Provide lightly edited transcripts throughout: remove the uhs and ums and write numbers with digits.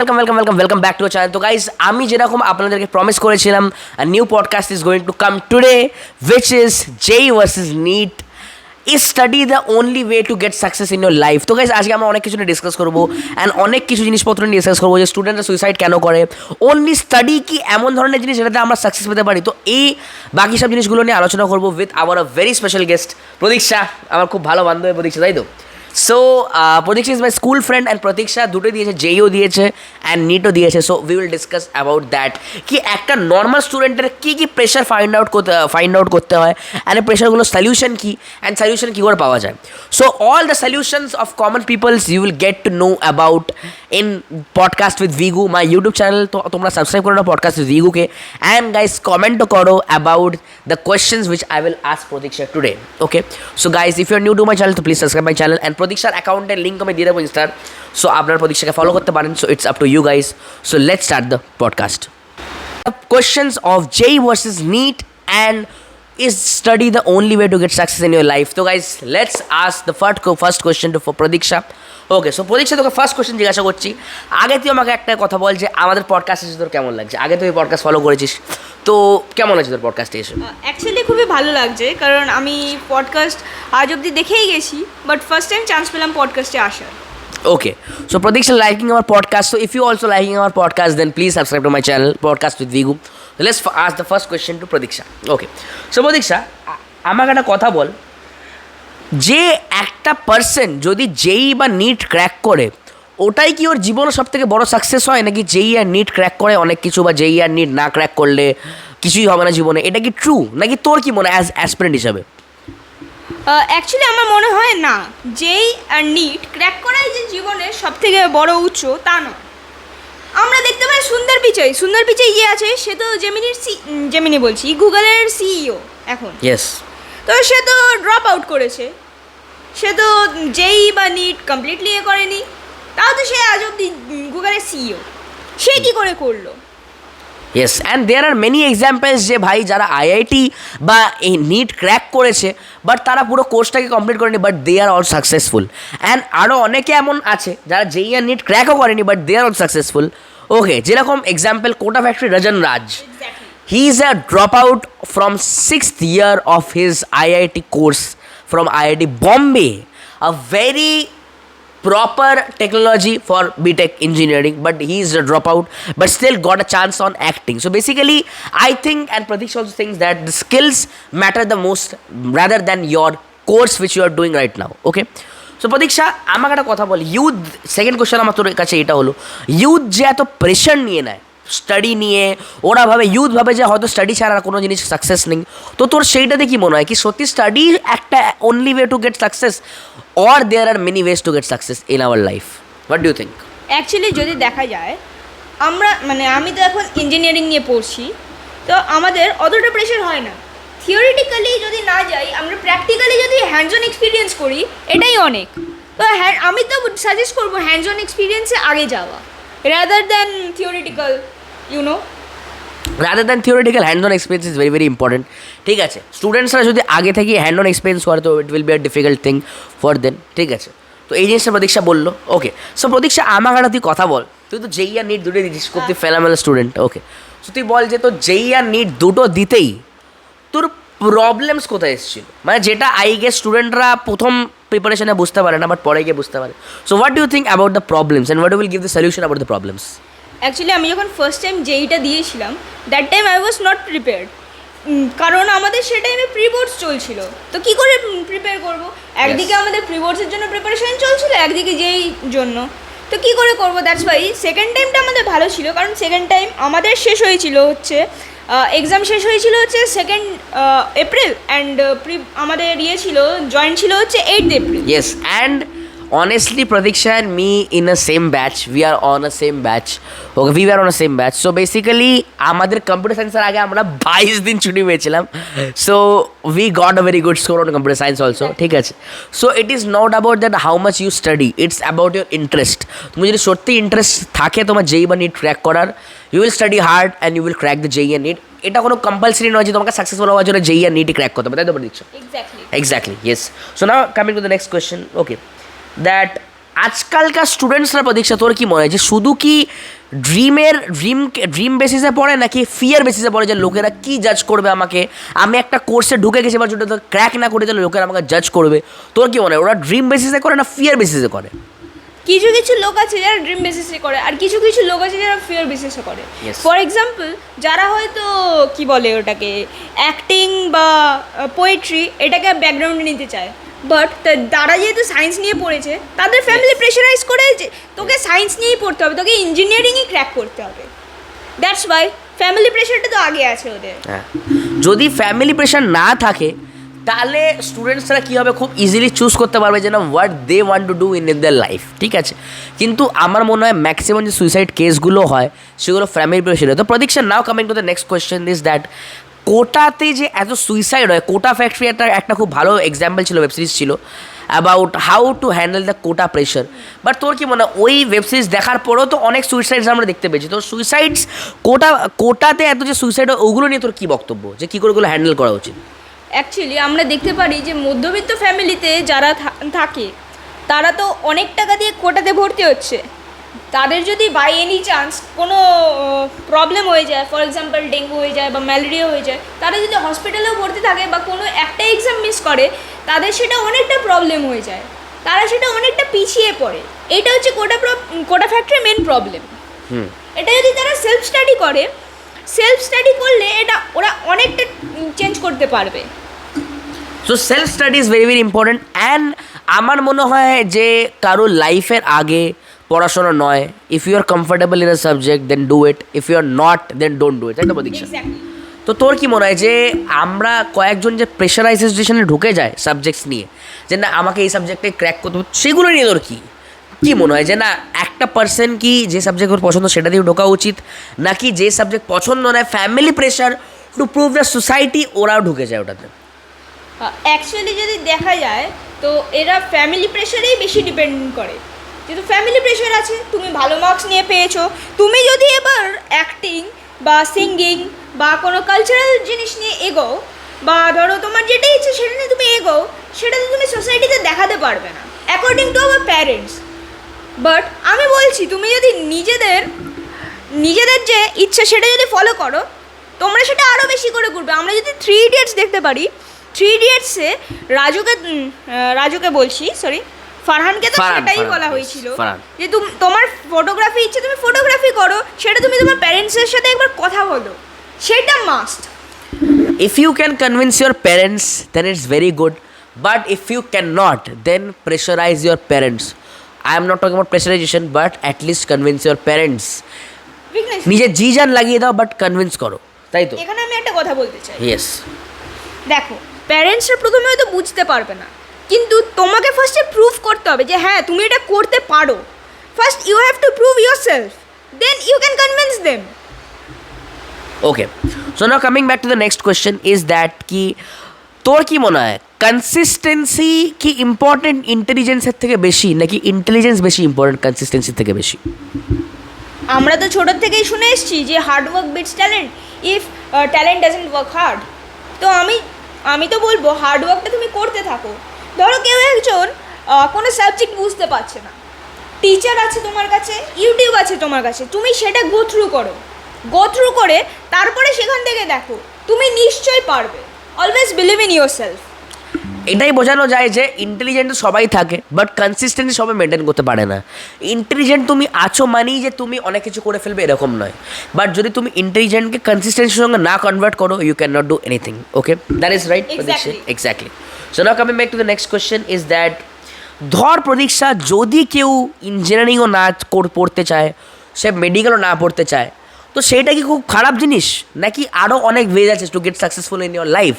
Welcome back to our channel. So guys, আমি যেরকম আপনাদেরকে প্রমিস করেছিলাম, a new podcast is going to come today, which is JEE versus NEET. Is study the only way to get success in your life? তো guys আজকে আমরা অনেক কিছু নিয়ে ডিসকাস করবো অ্যান্ড অনেক কিছু জিনিসপত্র নিয়ে ডিসকাস করবো যে স্টুডেন্টরা সুইসাইড কেন করে, অনলি স্টাডি কি এমন ধরনের জিনিস যেটাতে আমরা সাকসেস পেতে পারি। তো এই বাকি সব জিনিসগুলো নিয়ে আলোচনা করবো with our a very special guest প্রতীক্ষা, আমার খুব ভালো বান্ধবী প্রতীক্ষা, তাই তো? So Pratiksha is my school friend and Pratiksha দুটোই দিয়েছে, জেইও দিয়েছে অ্যান্ড নিটও দিয়েছে। So we will discuss about that কি একটা নর্মাল স্টুডেন্টের কী কী প্রেশার ফাইন্ড আউট করতে হয় অ্যান্ড এই প্রেশারগুলো সলিউশন কী অ্যান্ড সলিউশন কী করে পাওয়া যায়। So all the solutions of common peoples you will get to know about in podcast with Vigu, my YouTube channel. তো তোমরা সাবস্ক্রাইব করো না পডকাস্ট উইথ ভিগুকে অ্যান্ড গাইজ কমেন্টও করো about the questions which I will ask Pratiksha today. Okay, so guys if you are new to my channel তো please subscribe my channel and প্রতীক্ষার অ্যাকাউন্টের লিঙ্ক আমি দিয়ে দেবো ইনস্টার। সো আপনার প্রতীক্ষাকে ফলো করতে পারেন। So it's up to you guys. So let's start the podcast. Questions of JEE versus NEET and is study the only way to get success in your life? So guys, let's ask the first question to for Pradiksha. Okay, so Pradiksha তোকে first question জিজ্ঞাসা করছি। আগে তুই আমাকে একটা কথা বল যে আমাদের পডকাস্ট এসে তোর কেমন লাগছে? আগে তুই পডকাস্ট ফলো করেছিস, তো কেমন লাগছে তোর পডকাস্টে এসে? অ্যাকচুয়ালি খুবই ভালো লাগছে, কারণ আমি পডকাস্ট আজ অবধি দেখেই গেছি, বাট ফার্স্ট টাইম চান্স পেলাম পডকাস্টে আসার। Okay, so Pradiksha liking our podcast. So if you also liking our podcast, then please subscribe to my channel, Podcast with Viggu. So let's ask the first question to Pradiksha. Okay, so Pradiksha, আমাকে একটা কথা বল, যে একটা person যদি জেই বা NEET crack করে ওটাই কি ওর জীবনের সব থেকে বড় সাকসেস হয়, নাকি জেই আর নিট ক্র্যাক করে অনেক কিছু, বা জেই আর নিট না ক্র্যাক করলে কিছুই হবে না জীবনে? এটা কি ট্রু, নাকি তোর কি মনে হয় অ্যাসপিরেন্ট হিসাবে? অ্যাকচুয়ালি আমার মনে হয় না জেই আর নিট ক্র্যাক করাই যে জীবনের সব থেকে বড় উৎস, তা নয়। আমরা দেখতে পাই সুন্দর পিচাই ইয়ে আছে, সে তো জেমিনি বলছি গুগলের সিইও এখন। ইয়েস। তো সে তো ড্রপ আউট করেছে, সে তো জেই বা নিট কমপ্লিটলি ইয়ে করেনি, তাও তো সে আজ অব্দি গুগলের সিইও। সে কী করে করলো? Yes, and there are many examples যে ভাই যারা আইআইটি বা এই নিট ক্র্যাক করেছে বাট তারা পুরো কোর্সটাকে কমপ্লিট করেনি, but they are all successful. And আরও অনেকে এমন আছে যারা জেই আর নিট ক্র্যাকও করেনি but they are all successful. Okay, যেরকম example Kota factory Ranjan Raj, he is a drop out from 6th year of his IIT course from IIT Bombay, a very proper technology for BTech engineering, but he is a dropout but still got a chance on acting. So basically I think, and Pratik also thinks, that the skills matter the most rather than your course which you are doing right now. Okay, so প্রতীক্ষা আমাকে একটা কথা বল, youth, second question আমার তোর কাছে এটা হলো, youth যে এত প্রেশার নিয়ে নেয় স্টাডি নিয়ে, ওরা ইউথ ভাবে যে হয়তো স্টাডি ছাড়া কোনো জিনিস সাকসেস নেই, তো তোর সেইটাতে কি মনে হয় কি সত্যি স্টাডি একটা only way to get success, or there are many ways to get success in our life? What do you think? Actually যদি দেখা যায়, আমি তো এখন ইঞ্জিনিয়ারিং নিয়ে পড়ছি, তো আমাদের অতটা প্রেশার হয় না। থিওরিটিক্যালি যদি না যাই, আমরা প্র্যাকটিক্যালি যদি হ্যান্ডস অন এক্সপিরিয়েন্স করি, এটাই অনেক। তো আমি তো সাজেস্ট করবো হ্যান্ডস অন এক্সপিরিয়েন্সে আগে যাওয়া rather than theoretical, rather than theoretical, hand on experience is very very important. ঠিক আছে, স্টুডেন্টসরা যদি আগে থেকে হ্যান্ড অন এক্সপিরিয়েন্স করে তো it will be a difficult thing for then. ঠিক আছে, তো এই জিনিসটা প্রতীক্ষা বললো। ওকে, সো প্রতীক্ষা আমাকে একটা তুই কথা বল, তুই তো জেই আর নিট দুটো দিচ্ছিস, খুব তুই ফেনামেল স্টুডেন্ট। ওকে, সো তুই বল যে তোর জেই আর নিট দুটো দিতেই তোর প্রবলেমস কোথায় এসেছিল, মানে যেটা আই গেস স্টুডেন্টরা প্রথম প্রিপারেশনে বুঝতে পারে না বাট পরে গিয়ে বুঝতে পারে। So what do you think about the problems and what will give the solution about the problems? Actually আমি যখন ফার্স্ট টাইম জেইটা দিয়েছিলাম, that time I was not prepared, কারণ আমাদের সে টাইমে প্রি বোর্ডস চলছিল। তো কী করে প্রিপেয়ার করবো? একদিকে আমাদের প্রি বোর্ডসের জন্য প্রিপারেশন চলছিল, একদিকে যেই জন্য, তো কী করে করবো? দ্যাটস ওয়াই সেকেন্ড টাইমটা আমাদের ভালো ছিল, কারণ সেকেন্ড টাইম আমাদের শেষ হয়েছিল হচ্ছে এক্সাম শেষ হয়েছিল হচ্ছে 2nd April অ্যান্ড আমাদের ছিল জয়েন্ট ছিল হচ্ছে 8th April. Yes, and honestly Pradiksha and me in a same batch, we are on a same batch. Okay, we were on a same batch. So basically আমাদের computer সায়েন্সের আগে আমরা 22 দিন ছুটি পেয়েছিলাম, so we got a very good score on computer science also. ঠিক আছে, so it is not about that how much you study, it's about your interest. তুমি যদি সত্যি ইন্টারেস্ট থাকে তোমার জেই বা নিট ক্র্যাক করার, you will study hard and you will crack the JEE and NEET. এটা কোনো কম্পালসারি নয় যে তোমাকে সাকসেসফুল হওয়ার জন্য জেই আর নিটই ক্র্যাক করতে হবে, তাই তো? Exactly. Exactly, yes. So now coming to the next question. Okay, that আজকালকার স্টুডেন্টসরা প্রদীক্ষা তোর কি মনে হয় যে শুধু কি ড্রিম বেসিসে পড়ে নাকি ফিয়ার বেসিসে পড়ে যে লোকেরা কি জাজ করবে আমাকে, আমি একটা কোর্সে ঢুকে গেছি এবার যেটা ক্র্যাক না করে তাহলে লোকেরা আমাকে জাজ করবে, তোর কি মনে হয় ওরা ড্রিম বেসিসে করে না ফিয়ার বেসিসে করে? কিছু কিছু লোক আছে যারা ড্রিম বেসিসে করে আর কিছু কিছু লোক আছে যারা ফিয়ার বেসিসে করে। Yes. ফর এক্সাম্পল যারা হয়তো কি বলে ওটাকে অ্যাক্টিং বা পোয়েট্রি এটাকে ব্যাকগ্রাউন্ডে নিতে চায়, বাট তারা যেহেতু সায়েন্স নিয়ে পড়েছে তাদের ফ্যামিলি প্রেশারাইজ করে যে তোকে সায়েন্স নিয়েই পড়তে হবে, তোকে ইঞ্জিনিয়ারিংই ক্র্যাক করতে হবে। দ্যাটস ওয়াই ফ্যামিলি প্রেশারটা তো আগে আছে ওদের। হ্যাঁ, যদি ফ্যামিলি প্রেশার না থাকে তাহলে স্টুডেন্টসরা কী হবে, খুব ইজিলি চুজ করতে পারবে যে না what they want to do in their life, ঠিক আছে। কিন্তু আমার মনে হয় ম্যাক্সিমাম যে সুইসাইড কেসগুলো হয় সেগুলো ফ্যামিলি প্রেশারে। তো Pratiksha now coming to the next question is that কোটাতে যে এত সুইসাইড হয়, কোটা ফ্যাক্টরি একটা খুব ভালো এক্সাম্পল ছিল, ওয়েব সিরিজ ছিল about how to handle the Kota pressure. But তোর কি মনে হয় ওই ওয়েব সিরিজ দেখার পরেও তো অনেক সুইসাইডস আমরা দেখতে পেয়েছি, তো সুইসাইডস কোটাতে এত যে সুইসাইড হয় ওগুলো নিয়ে তোর কী বক্তব্য, যে কী করে ওগুলো হ্যান্ডেল করা উচিত? অ্যাকচুয়ালি আমরা দেখতে পারি যে মধ্যবিত্ত ফ্যামিলিতে যারা থাকে তারা তো অনেক টাকা দিয়ে কোটাতে ভর্তি হচ্ছে। তাদের যদি বাই এনি চান্স কোনো প্রবলেম হয়ে যায়, ফর এক্সাম্পল ডেঙ্গু হয়ে যায় বা ম্যালেরিয়া হয়ে যায়, তারা যদি হসপিটালেও ভর্তি থাকে বা কোনো একটা এক্সাম মিস করে তাদের সেটা অনেকটা প্রবলেম হয়ে যায়, তারা সেটা অনেকটা পিছিয়ে পড়ে। এইটা হচ্ছে কোটা ফ্যাক্টরির মেন প্রবলেম। এটা যদি তারা সেলফ স্টাডি করলে এটা ওরা অনেকটা চেঞ্জ করতে পারবে। So self study is very very important. And আমার মনে হয় যে কারো লাইফের আগে পড়াশোনা নয়, if you are comfortable in a subject then do it, if you are not then don't do it, তাই তো প্রদীক্ষা? তো তোর কি মনে হয় যে আমরা কয়েকজন যে প্রেশারাইজেশনে ঢুকে যায় সাবজেক্টস নিয়ে, যে না আমাকে এই সাবজেক্টে ক্র্যাক করতে হবে, সেগুলো নিয়ে তোর কী মনে হয় যে না একটা পার্সন কি যে সাবজেক্ট ওর পছন্দ সেটা দিয়ে ঢোকা উচিত, নাকি যে সাবজেক্ট পছন্দ নয় family pressure to prove the society ওরাও ঢুকে যায় ওটাতে? অ্যাকচুয়ালি যদি দেখা যায় তো এরা ফ্যামিলি প্রেশারেই বেশি ডিপেন্ড করে। যেহেতু ফ্যামিলি প্রেশার আছে, তুমি ভালো মার্কস নিয়ে পেয়েছো, তুমি যদি এবার অ্যাক্টিং বা সিঙ্গিং বা কোনো কালচারাল জিনিস নিয়ে এগোও বা ধরো তোমার যেটা ইচ্ছে সেটা নিয়ে তুমি এগোও, সেটা তো তুমি সোসাইটিতে দেখাতে পারবে না according to our parents. But আমি বলছি তুমি যদি নিজেদের যে ইচ্ছা সেটা যদি ফলো করো তোমরা সেটা আরও বেশি করে করবে। আমরা যদি 3 ইডিয়টস দেখতে পারি, 3 ইডিয়টসে রাজুকে বলছি সরি ফারহানকে তো সেটাই বলা হয়েছিল যে তোমার ফটোগ্রাফি ইচ্ছে তুমি ফটোগ্রাফি করো, সেটা তুমি তোমার প্যারেন্টসের সাথে একবার কথা বলো, সেটা must. If you can convince your parents then it's very good, but if you cannot then pressurize your parents. I am not talking about pressurization, but at least convince your parents. নিজে জি জান লাগিয়ে দাও but convince করো, তাই তো? এখানে আমি একটা কথা বলতে চাই। ইয়েস, দেখো প্যারেন্টসরা প্রথমে হয়তো বুঝতে পারবে না, কিন্তু তোমাকে ফার্স্টে প্রুভ করতে হবে যে হ্যাঁ তুমি এটা করতে পারো। First you have to prove yourself, then you can convince them. Okay, so now coming back to the next question is that কি তোর কি মনে হয় কনসিস্টেন্সি কি ইম্পর্টেন্ট ইন্টেলিজেন্সের থেকে বেশি, নাকি ইন্টেলিজেন্স বেশি ইম্পর্টেন্ট কনসিস্টেন্সির থেকে বেশি? আমরা তো ছোটোর থেকেই শুনে এসেছি যে hard work beats talent if talent doesn't work hard. তো আমি তো বলবো হার্ড ওয়ার্কটা তুমি করতে থাকো। ধরো কেউ একজন কোনো সাবজেক্ট বুঝতে পারছে না, টিচার আছে তোমার কাছে, ইউটিউব আছে তোমার কাছে, তুমি সেটা গো থ্রু করে তারপরে সেখান থেকে দেখো, তুমি নিশ্চয়ই পারবে। Always believe in your self. এটাই বোঝানো যায় যে ইন্টেলিজেন্ট সবাই থাকে বাট কনসিস্টেন্সি সবাই মেনটেন করতে পারে না। ইন্টেলিজেন্ট তুমি আছো মানেই যে তুমি অনেক কিছু করে ফেলবে এরকম নয়, বাট যদি তুমি ইন্টেলিজেন্টকে কনসিস্টেন্সির সঙ্গে না কনভার্ট করো you can not do anything. Okay, that is right Pradiksha, exactly. So now coming back to the next question is that ধর প্রদীক্ষা যদি কেউ ইঞ্জিনিয়ারিংও না পড়তে চায়, সে মেডিকেলও না পড়তে চায়, তো সেইটা কি খুব খারাপ জিনিস, নাকি আরও অনেক ওয়েজ আছে to get successful in your life?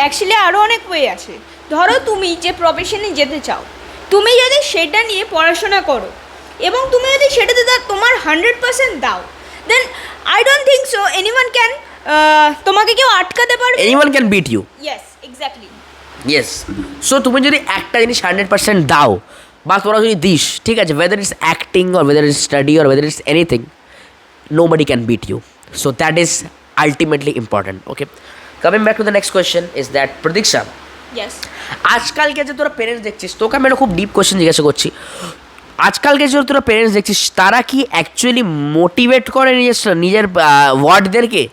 Actually আরও অনেক ওয়ে আছে। ধরো তুমি যে প্রফেশনে যেতে চাও, তুমি যদি সেটা নিয়ে পড়াশোনা করো এবং তুমি যদি সেটাতে তোমার 100% দাও, then I don't think so anyone can তোমাকে কেউ আটকাতে পারবে। Anyone can beat you. Yes, exactly. Yes, so তুমি যদি একটা জিনিস 100% দাও বা তোরা যদি দিস, ঠিক আছে, whether it's acting or whether it's study or whether it's anything, nobody can beat you. So that is ultimately important. Okay, coming back to the next question is that Pradiksha, yes. আজকালকে যে তোরা parents দেখছিস, তোকে আমি একটা খুব deep question জিজ্ঞাসা করছি, আজকালকে যে তোরা পেরেন্টস দেখছিস তারা কি অ্যাকচুয়ালি মোটিভেট করে নিজের ওয়ার্ডদেরকে,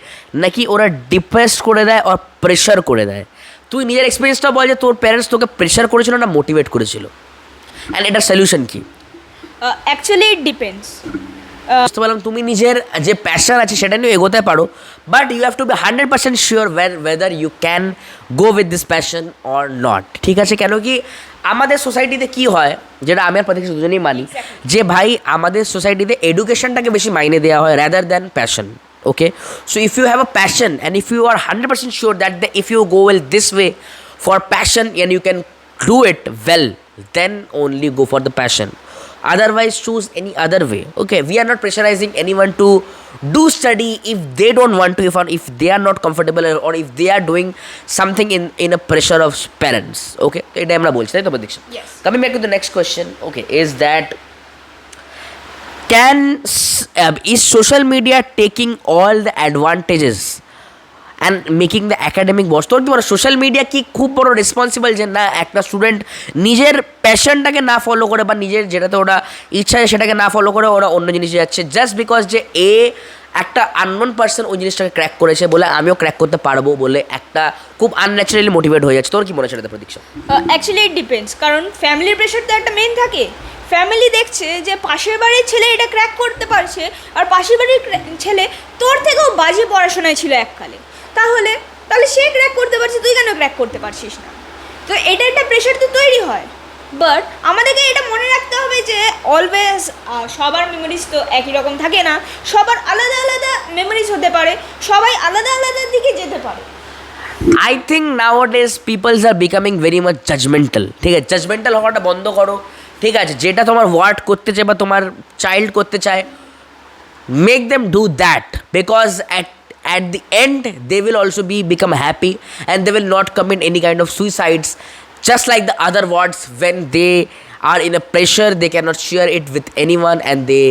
নাকি ওরা ডিপ্রেসড করে দেয় আর প্রেশার করে দেয়? তুই নিজের এক্সপিরিয়েন্সটা বল যে তোর প্যারেন্টস তোকে প্রেশার করেছিল না মোটিভেট করেছিল, অ্যান্ড এটার সলিউশন কি? Actually it depends. বুঝতে পারলাম তুমি নিজের যে প্যাশন আছে সেটা নিয়ে এগোতে পারো, but you have to be 100% sure whether you can go with this passion or not. ঠিক আছে, কেন কি আমাদের সোসাইটিতে কি হয়, যেটা আমি আর প্রত্যেক দুজনেই মানি, যে ভাই আমাদের সোসাইটিতে এডুকেশনটাকে বেশি মাইনে দেওয়া হয় rather than passion. Okay, so if you have a passion and if you are 100% sure that if you go well this way for passion and you can do it well, then only go for the passion. Otherwise choose any other way. Okay, we are not pressurizing anyone to do study if they don't want to, if they are not comfortable, or if they are doing something in a pressure of parents. Okay, এটা আমরা বলছি, তাই তো প্রদীক্ষা? Yes. Coming back to the next question, okay, is that is social media taking all the advantages and making the academic worse? তোর কি বলো social media কি খুব বড় রেসপন্সিবল যে না একটা স্টুডেন্ট নিজের প্যাশনটাকে না ফলো করে বা নিজের যেটাতে ওরা ইচ্ছা আছে সেটাকে না ফলো করে ওরা অন্য জিনিসে যাচ্ছে, জাস্ট বিকজ যে একটা আননোন পার্সন ওই জিনিসটাকে ক্র্যাক করেছে বলে আমিও ক্র্যাক করতে পারবো বলে একটা খুব আনন্যাচারালি মোটিভেট হয়ে যাচ্ছে? তোর কি মনে হচ্ছে এটাতে প্রতীক্ষা? অ্যাকচুয়ালি ইট ডিপেন্ডস, কারণ ফ্যামিলির প্রেশার তো একটা মেন থাকে। ফ্যামিলি দেখছে যে পাশের বাড়ির ছেলে এটা ক্র্যাক করতে পারছে, আর পাশের বাড়ির ছেলে তোর থেকেও বাজে পড়াশোনায় ছিল এককালে, তাহলে সে ক্র্যাক করতে পারছে, তুই কেন ক্র্যাক করতে পারছিস না? তো এটা একটা প্রেশার তো তৈরি হয়। বাট আমাদেরকে এটা মনে রাখতে হবে যে অলওয়েজ সবার মেমোরিজ তো একই রকম থাকে না, সবার আলাদা আলাদা মেমোরিজ হতে পারে, সবাই আলাদা আলাদা দিকে যেতে পারে। I think nowadays peoples are becoming very much judgemental. ঠিক আছে, জাজমেন্টাল হওয়াটা বন্ধ করো। ঠিক আছে, যেটা তোমার ওয়ার্ড করতে চায় বা তোমার চাইল্ড করতে চায়, make them do that, because at the end they will also become happy and they will not commit any kind of suicides just like the other wards. When they are in a pressure they cannot share it with anyone and they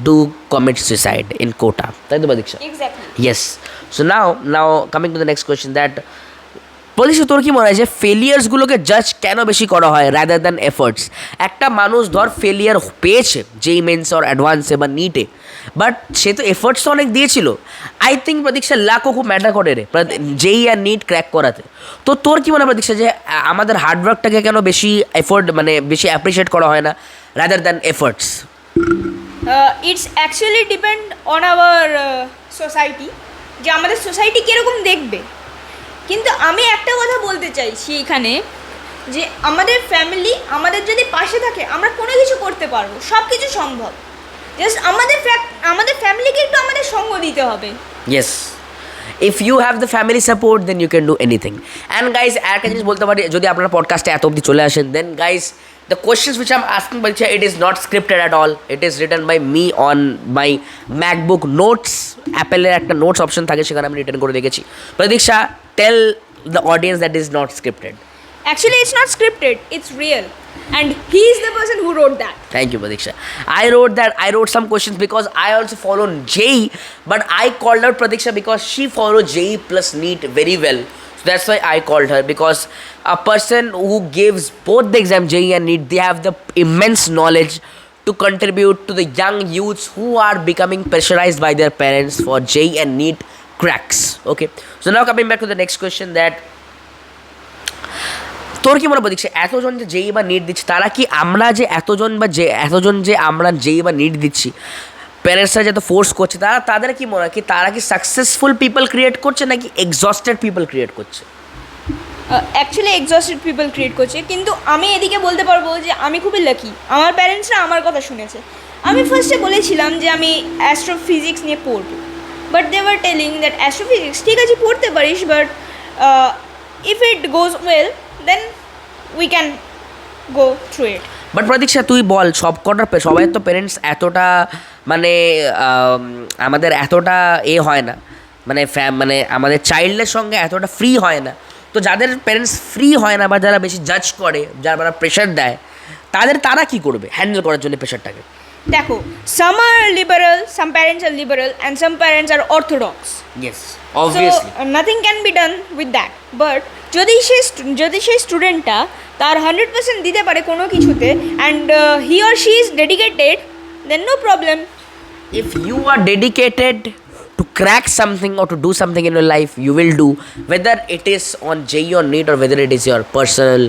do commit suicide in quota. Right, Diksha? Exactly. Yes. So now coming to the next question, that প্রদীক্ষা তোর কি মনে হয় যে ফেলিয়ার্সগুলোকে জাজ কেন বেশি করা হয় রাদার দ্যান এফর্টস? একটা মানুষ ধর ফেলিয়ার পেয়েছে যেই মেন্স অর অ্যাডভান্সে বা নিটে, বাট সে তো এফর্টস তো অনেক দিয়েছিল। আই থিঙ্ক প্রদীক্ষা লাখও খুব ম্যাটার করে রে যেই আর নিট ক্র্যাক করাতে। তো তোর কি মনে হয় প্রদীক্ষা যে আমাদের হার্ডওয়ার্কটাকে কেন বেশি এফোর্ট মানে বেশি অ্যাপ্রিসিয়েট করা হয় না rather than efforts? It's actually depend on our society, যে আমাদের সোসাইটি কীরকম দেখবে। কিন্তু আমি একটা কথা বলতে চাইছি এখানে, যে আমাদের ফ্যামিলি আমাদের যদি পাশে থাকে আমরা কোনো কিছু করতে পারবো, সব কিছু সম্ভব। জাস্ট আমাদের ফ্যামিলিকে একটু আমাদের সঙ্গ দিতে হবে। Yes, if you have the family support then you can do anything. And guys একটা জিনিস বলতে পারি, যদি আপনারা পডকাস্টে এত অবধি চলে আসেন, দেন guys the questions which I'm asking Pariksha, it is not scripted at all. It is written by me on my MacBook notes. Apple এর একটা নোটস অপশন থাকে, সেখানে আমি রিটার্ন করে রেখেছি। Pariksha, tell the audience that is not scripted. Actually it's not scripted, it's real, and he is the person who wrote that. Thank you, Pariksha. I wrote some questions because I also follow JEE, but I called out Pariksha because she followed JEE plus NEET very well. That's why I called her, because a person who gives both the exam JEE and NEET, they have the immense knowledge to contribute to the young youths who are becoming pressurized by their parents for JEE and NEET cracks. Okay, so now coming back to the next question, that তোর কি মনে বলছে এতজন যে JEE বা NEET দিচ্ছে, তারা কি আমরা যে এতজন যে আমরা JEE বা NEET দিচ্ছি প্যারেন্টসরা যত ফোর্স করছে, তাদের কি মনে হয় কি তারা কি সাকসেসফুল পিপল ক্রিয়েট করছে নাকি এক্সস্টেড পিপল ক্রিয়েট করছে? অ্যাকচুয়ালি এক্সস্টেড পিপল ক্রিয়েট করছে, কিন্তু আমি এদিকে বলতে পারবো যে আমি খুবই লাকি, আমার প্যারেন্টসরা আমার কথা শুনেছে। আমি ফার্স্টে বলেছিলাম যে আমি অ্যাস্ট্রোফিজিক্স নিয়ে পড়বো, but they were telling that astrophysics ঠিক আছে পড়তে পারিস, but if it goes well then we can go through it. But Pratiksha তুই বল, সবাই তো প্যারেন্টস এতটা মানে আমাদের এতটা হয় না, মানে আমাদের চাইল্ডের সঙ্গে এতটা ফ্রি হয় না। তো যাদের প্যারেন্টস ফ্রি হয় না বা যারা বেশি জাজ করে, যারা প্রেশার দেয়, তারা কি করবে হ্যান্ডেল করার জন্য প্রেশারটাকে? দেখো, সাম আর liberal, some parents are liberal and some parents are orthodox. Yes, obviously. So nothing can be done with that. But যদি সেই স্টুডেন্টটা তার 100% দিতে পারে কোনো কিছুতে and he or she is dedicated, then no problem. If you are dedicated to crack something or to do something in your life, you will do, whether it is on JEE or NEET or whether it is your personal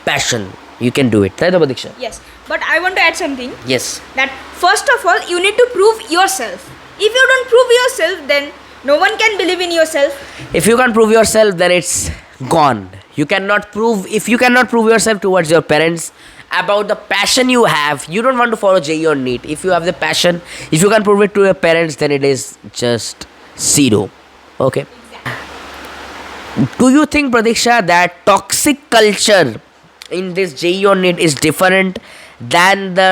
passion, you can do it. Right, Pradiksha? Yes, but I want to add something. Yes. That first of all, you need to prove yourself. If you don't prove yourself, then no one can believe in yourself. If you can't prove yourself, then it's gone. You cannot prove, if you cannot prove yourself towards your parents about the passion you have, you don't want to follow JEE or NEET. If you have the passion, if you can prove it to your parents, then it is just zero. Okay. Do you think, Pradiksha, that toxic culture in this JEE or NEET is different than the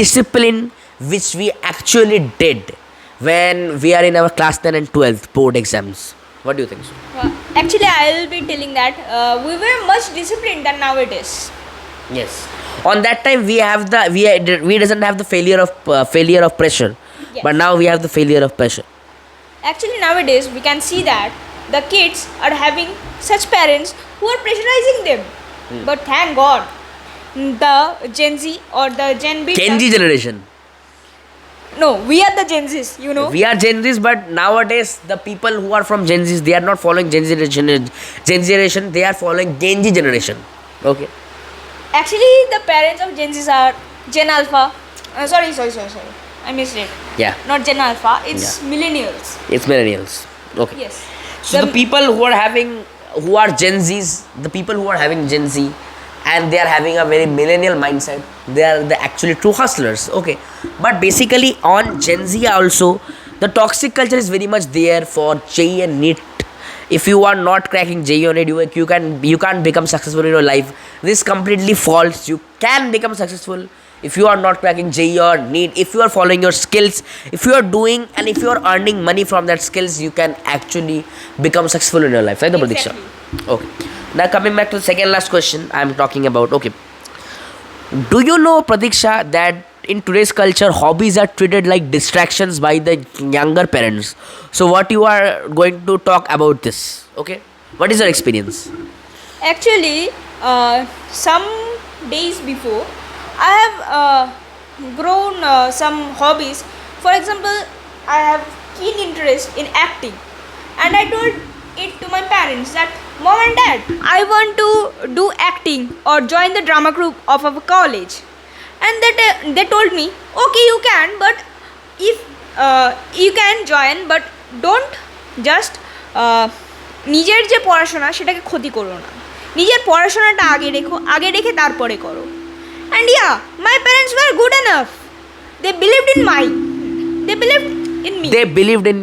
discipline which we actually did when we are in our class 10 and 12th board exams? What do you think? Actually, I will be telling that we were much disciplined than nowadays. Yes. On that time, we doesn't have the failure of pressure, Yes. but now we have the failure of pressure. Actually, nowadays we can see that the kids are having such parents who are pressurizing them. But thank God, the Gen Z or the Gen B. Gen Z generation. No, we are the Gen Zs, you know. We are Gen Zs, but nowadays the people who are from Gen Zs, they are not following Gen Z generation. They are following Gen Z generation. Okay. Actually, the parents of Gen Zs are Gen Alpha. Sorry. I missed it. Yeah. Not Gen Alpha. It's millennials. It's millennials. Okay. Yes. So the people who are Gen Zs, the people who are having Gen Z, and they are having a very millennial mindset, they are the actually true hustlers. Okay. But basically on Gen Z also, the toxic culture is very much there for JEE and NEET. If you are not cracking JEE or NEET, you can't become successful in your life. This is completely false. You can become successful if you are not cracking JEE or NEET. If you are following your skills, if you are doing and if you are earning money from that skills, you can actually become successful in your life. Right, Pradiksha? Okay. Now coming back to the second last question I am talking about. Okay. Do you know, Pradiksha, that in today's culture, hobbies are treated like distractions by the younger parents? So what you are going to talk about this? Okay. What is your experience? Actually, some days before, I have grown some hobbies. For example, I have keen interest in acting, and I told it to my parents that, Mom and Dad, I want to do acting or join the drama group of our college. And they told me, okay, you can, but if you can join, but don't just নিজের যে পড়াশোনা সেটাকে ক্ষতি করো না, নিজের পড়াশোনাটা আগে রেখে তারপরে করো। And yeah, my parents were good enough. They believed in me. They believed in